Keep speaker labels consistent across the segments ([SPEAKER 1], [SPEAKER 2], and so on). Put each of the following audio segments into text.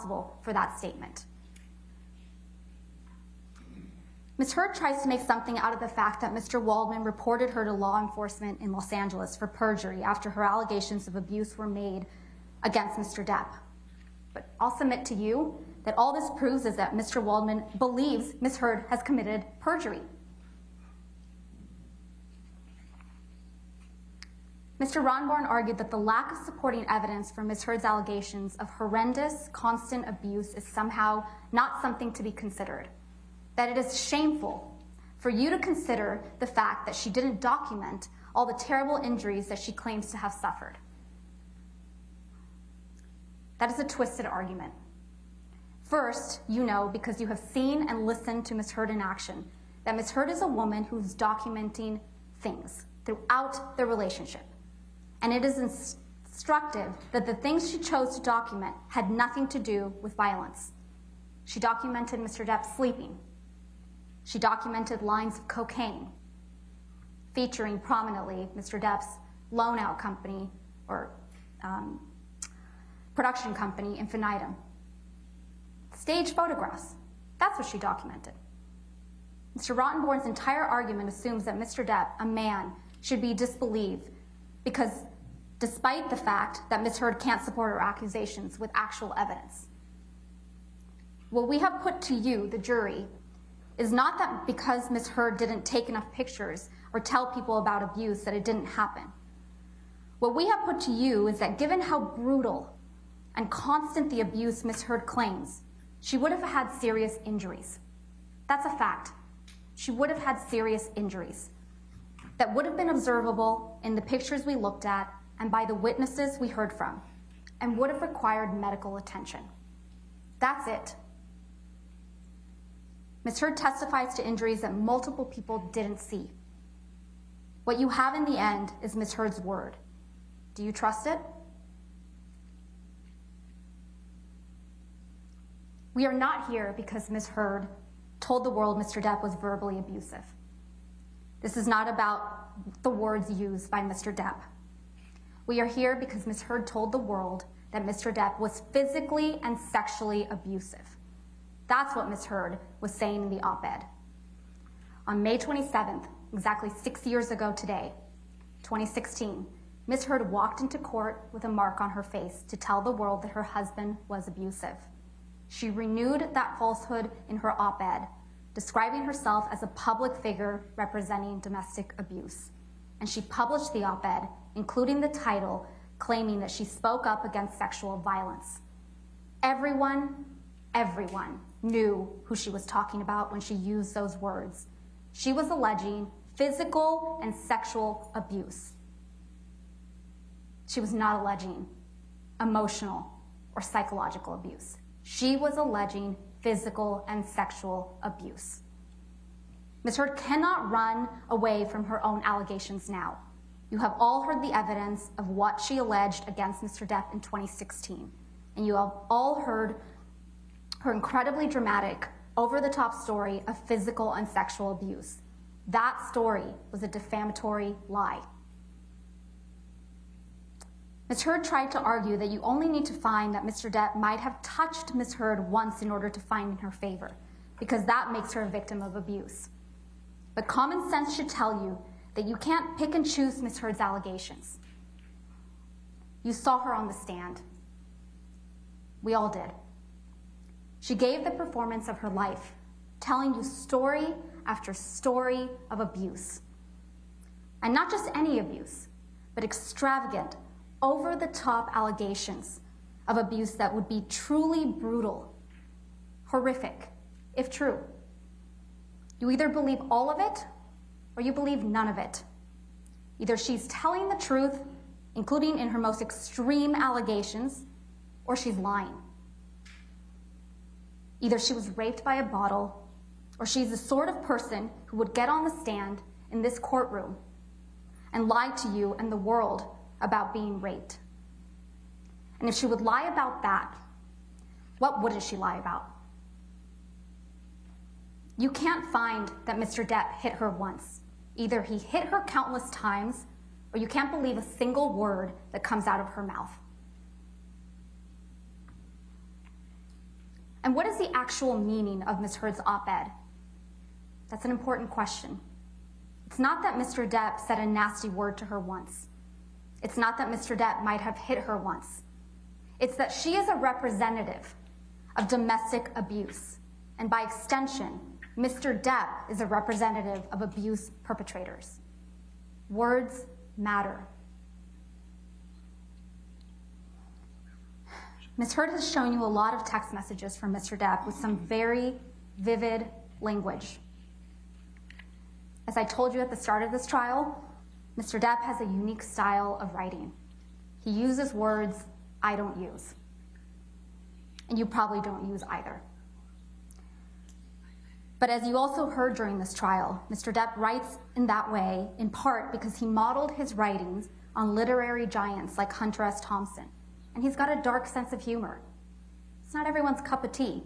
[SPEAKER 1] responsible for that statement. Ms. Heard tries to make something out of the fact that Mr. Waldman reported her to law enforcement in Los Angeles for perjury after her allegations of abuse were made against Mr. Depp. But I'll submit to you that all this proves is that Mr. Waldman believes Ms. Heard has committed perjury. Mr. Ronborn argued that the lack of supporting evidence for Ms. Heard's allegations of horrendous, constant abuse is somehow not something to be considered, that it is shameful for you to consider the fact that she didn't document all the terrible injuries that she claims to have suffered. That is a twisted argument. First, you know, because you have seen and listened to Ms. Heard in action, that Ms. Heard is a woman who's documenting things throughout their relationship. And it is instructive that the things she chose to document had nothing to do with violence. She documented Mr. Depp sleeping. She documented lines of cocaine, featuring prominently Mr. Depp's loan-out company or production company, Infinitum. Stage photographs, that's what she documented. Mr. Rottenborn's entire argument assumes that Mr. Depp, a man, should be disbelieved because despite the fact that Ms. Heard can't support her accusations with actual evidence. What we have put to you, the jury, is not that because Ms. Heard didn't take enough pictures or tell people about abuse that it didn't happen. What we have put to you is that given how brutal and constant the abuse Ms. Heard claims, she would have had serious injuries. That's a fact. She would have had serious injuries that would have been observable in the pictures we looked at and by the witnesses we heard from, and would have required medical attention. That's it. Ms. Heard testifies to injuries that multiple people didn't see. What you have in the end is Ms. Heard's word. Do you trust it? We are not here because Ms. Heard told the world Mr. Depp was verbally abusive. This is not about the words used by Mr. Depp. We are here because Ms. Heard told the world that Mr. Depp was physically and sexually abusive. That's what Ms. Heard was saying in the op-ed. On May 27th, exactly 6 years ago today, 2016, Ms. Heard walked into court with a mark on her face to tell the world that her husband was abusive. She renewed that falsehood in her op-ed, describing herself as a public figure representing domestic abuse. And she published the op-ed, including the title, claiming that she spoke up against sexual violence. Everyone knew who she was talking about when she used those words. She was alleging physical and sexual abuse. She was not alleging emotional or psychological abuse. She was alleging physical and sexual abuse. Ms. Heard cannot run away from her own allegations now. You have all heard the evidence of what she alleged against Mr. Depp in 2016, and you have all heard her incredibly dramatic, over-the-top story of physical and sexual abuse. That story was a defamatory lie. Ms. Heard tried to argue that you only need to find that Mr. Depp might have touched Ms. Heard once in order to find in her favor, because that makes her a victim of abuse. But common sense should tell you that you can't pick and choose Ms. Heard's allegations. You saw her on the stand. We all did. She gave the performance of her life, telling you story after story of abuse. And not just any abuse, but extravagant, over-the-top allegations of abuse that would be truly brutal, horrific, if true. You either believe all of it, or you believe none of it. Either she's telling the truth, including in her most extreme allegations, or she's lying. Either she was raped by a bottle, or she's the sort of person who would get on the stand in this courtroom and lie to you and the world about being raped. And if she would lie about that, what wouldn't she lie about? You can't find that Mr. Depp hit her once. Either he hit her countless times, or you can't believe a single word that comes out of her mouth. And what is the actual meaning of Ms. Heard's op-ed? That's an important question. It's not that Mr. Depp said a nasty word to her once. It's not that Mr. Depp might have hit her once. It's that she is a representative of domestic abuse. And by extension, Mr. Depp is a representative of abuse perpetrators. Words matter. Ms. Heard has shown you a lot of text messages from Mr. Depp with some very vivid language. As I told you at the start of this trial, Mr. Depp has a unique style of writing. He uses words I don't use. And you probably don't use either. But as you also heard during this trial, Mr. Depp writes in that way in part because he modeled his writings on literary giants like Hunter S. Thompson. And he's got a dark sense of humor. It's not everyone's cup of tea,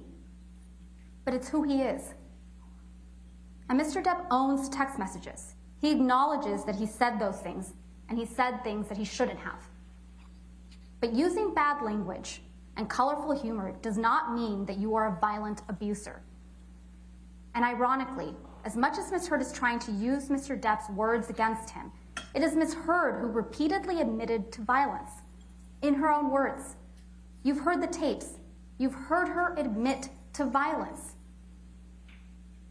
[SPEAKER 1] but it's who he is. And Mr. Depp owns text messages. He acknowledges that he said those things, and he said things that he shouldn't have. But using bad language and colorful humor does not mean that you are a violent abuser. And ironically, as much as Ms. Heard is trying to use Mr. Depp's words against him, it is Ms. Heard who repeatedly admitted to violence. In her own words. You've heard the tapes. You've heard her admit to violence.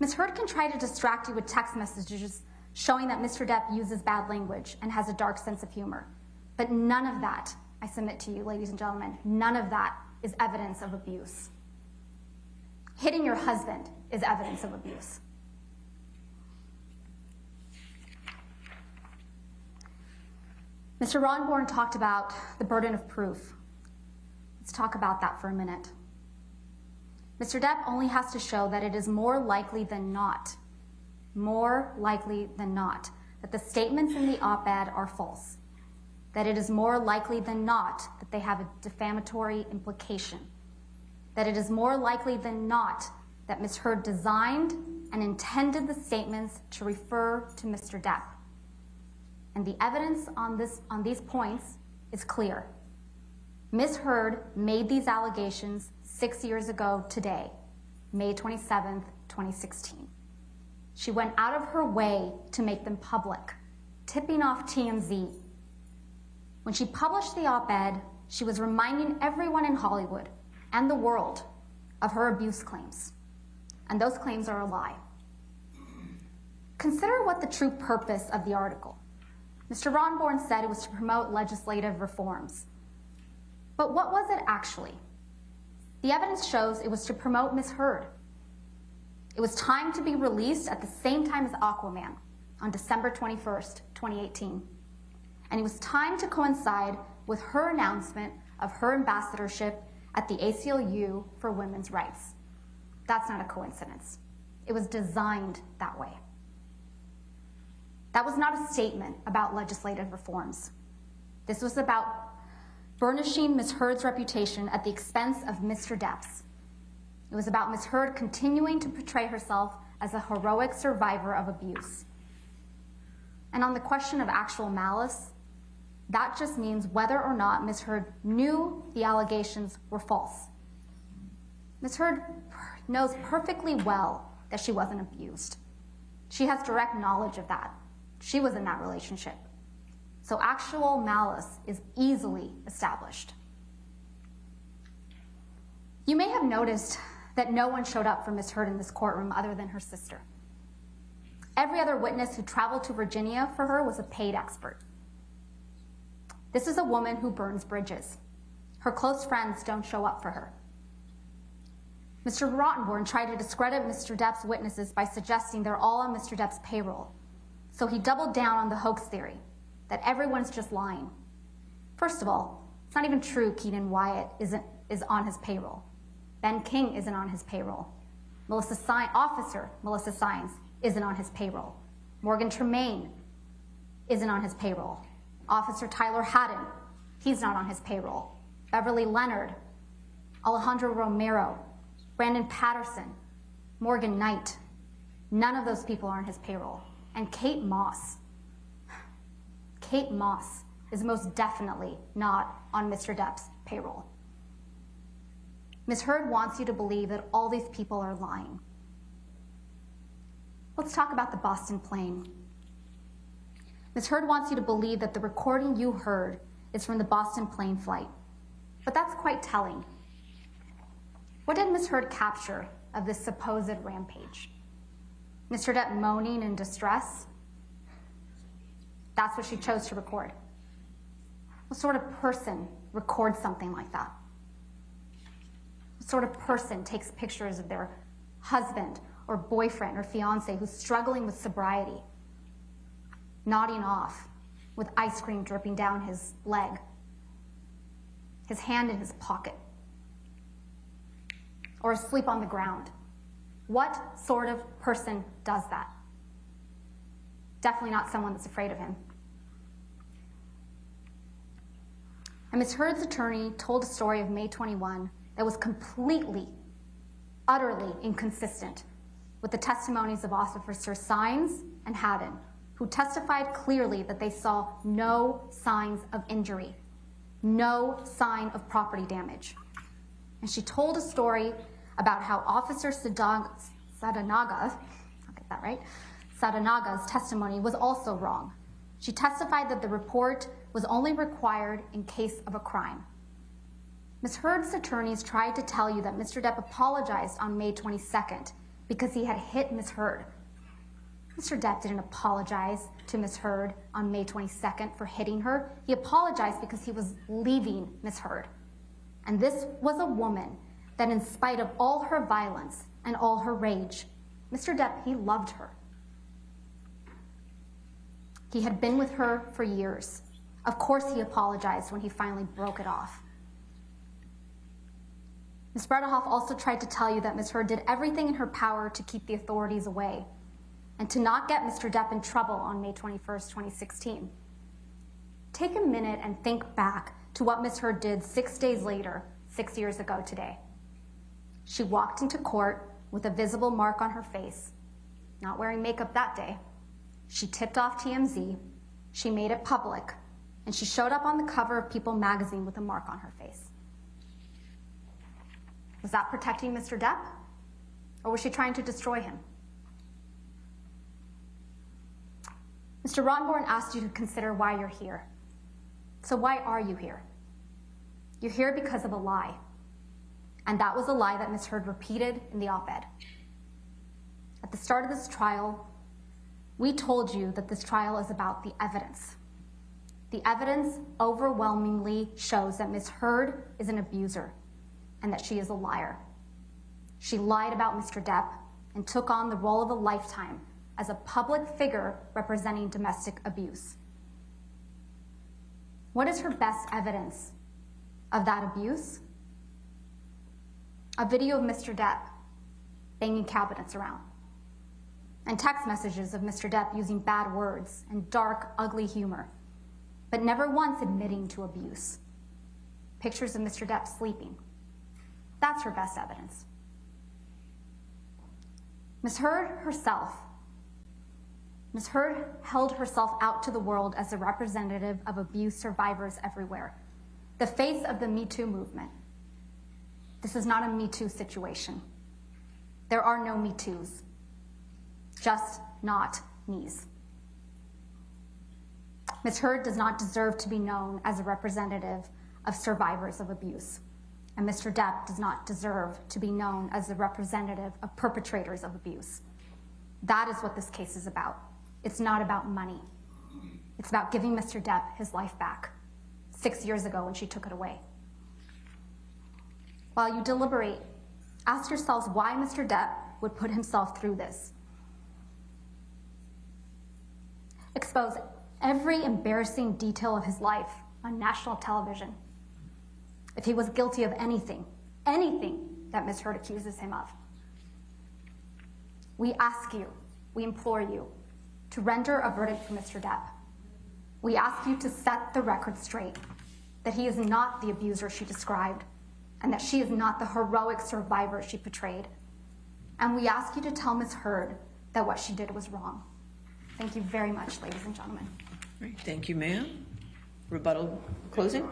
[SPEAKER 1] Ms. Heard can try to distract you with text messages showing that Mr. Depp uses bad language and has a dark sense of humor. But none of that, I submit to you, ladies and gentlemen, none of that is evidence of abuse. Hitting your husband is evidence of abuse. Mr. Ronborn talked about the burden of proof. Let's talk about that for a minute. Mr. Depp only has to show that it is more likely than not, that the statements in the op-ed are false, that it is more likely than not that they have a defamatory implication, that it is more likely than not that Ms. Heard designed and intended the statements to refer to Mr. Depp. And the evidence on these points is clear. Ms. Heard made these allegations 6 years ago today, May 27th, 2016. She went out of her way to make them public, tipping off TMZ. When she published the op-ed, she was reminding everyone in Hollywood and the world of her abuse claims. And those claims are a lie. Consider what the true purpose of the article. Mr. Ronborn said it was to promote legislative reforms. But what was it actually? The evidence shows it was to promote Ms. Heard. It was timed to be released at the same time as Aquaman on December 21st, 2018. And it was timed to coincide with her announcement of her ambassadorship at the ACLU for women's rights. That's not a coincidence. It was designed that way. That was not a statement about legislative reforms. This was about burnishing Ms. Heard's reputation at the expense of Mr. Depp's. It was about Ms. Heard continuing to portray herself as a heroic survivor of abuse. And on the question of actual malice, that just means whether or not Ms. Heard knew the allegations were false. Ms. Heard knows perfectly well that she wasn't abused. She has direct knowledge of that. She was in that relationship. So actual malice is easily established. You may have noticed that no one showed up for Ms. Heard in this courtroom other than her sister. Every other witness who traveled to Virginia for her was a paid expert. This is a woman who burns bridges. Her close friends don't show up for her. Mr. Rottenborn tried to discredit Mr. Depp's witnesses by suggesting they're all on Mr. Depp's payroll. So he doubled down on the hoax theory, that everyone's just lying. First of all, it's not even true Keenan Wyatt is on his payroll. Ben King isn't on his payroll. Officer Melissa Sines isn't on his payroll. Morgan Tremaine isn't on his payroll. Officer Tyler Haddon, he's not on his payroll. Beverly Leonard, Alejandro Romero, Brandon Patterson, Morgan Knight, none of those people are on his payroll. And Kate Moss is most definitely not on Mr. Depp's payroll. Ms. Heard wants you to believe that all these people are lying. Let's talk about the Boston plane. Ms. Heard wants you to believe that the recording you heard is from the Boston plane flight. But that's quite telling. What did Ms. Heard capture of this supposed rampage? Mr. Depp moaning in distress? That's what she chose to record. What sort of person records something like that? What sort of person takes pictures of their husband or boyfriend or fiance who's struggling with sobriety, nodding off with ice cream dripping down his leg, his hand in his pocket, or asleep on the ground? What sort of person does that? Definitely not someone that's afraid of him. And Ms. Heard's attorney told a story of May 21 that was completely, utterly inconsistent with the testimonies of Officers Sines and Haddon, who testified clearly that they saw no signs of injury, no sign of property damage. And she told a story about how Officer Sadanaga's testimony was also wrong. She testified that the report was only required in case of a crime. Ms. Heard's attorneys tried to tell you that Mr. Depp apologized on May 22nd because he had hit Ms. Heard. Mr. Depp didn't apologize to Ms. Heard on May 22nd for hitting her. He apologized because he was leaving Ms. Heard. And this was a woman that, in spite of all her violence and all her rage, Mr. Depp, he loved her. He had been with her for years. Of course he apologized when he finally broke it off. Ms. Bredehoff also tried to tell you that Ms. Heard did everything in her power to keep the authorities away and to not get Mr. Depp in trouble on May 21st, 2016. Take a minute and think back to what Ms. Heard did 6 days later, 6 years ago today. She walked into court with a visible mark on her face, not wearing makeup that day. She tipped off TMZ, she made it public, and she showed up on the cover of People magazine with a mark on her face. Was that protecting Mr. Depp? Or was she trying to destroy him? Mr. Ronborn asked you to consider why you're here. So why are you here? You're here because of a lie. And that was a lie that Ms. Heard repeated in the op-ed. At the start of this trial, we told you that this trial is about the evidence. The evidence overwhelmingly shows that Ms. Heard is an abuser and that she is a liar. She lied about Mr. Depp and took on the role of a lifetime as a public figure representing domestic abuse. What is her best evidence of that abuse? A video of Mr. Depp banging cabinets around, and text messages of Mr. Depp using bad words and dark, ugly humor, but never once admitting to abuse. Pictures of Mr. Depp sleeping. That's her best evidence. Ms. Heard herself. Ms. Heard held herself out to the world as a representative of abuse survivors everywhere, the face of the Me Too movement. This is not a Me Too situation. There are no Me Toos, just not me's. Ms. Heard does not deserve to be known as a representative of survivors of abuse, and Mr. Depp does not deserve to be known as a representative of perpetrators of abuse. That is what this case is about. It's not about money. It's about giving Mr. Depp his life back 6 years ago when she took it away. While you deliberate, ask yourselves why Mr. Depp would put himself through this. Expose every embarrassing detail of his life on national television. If he was guilty of anything that Ms. Heard accuses him of. We ask you, we implore you, to render a verdict for Mr. Depp. We ask you to set the record straight, that he is not the abuser she described, and that she is not the heroic survivor she portrayed. And we ask you to tell Ms. Heard that what she did was wrong. Thank you very much, ladies and gentlemen.
[SPEAKER 2] Great. Thank you, ma'am. Rebuttal closing?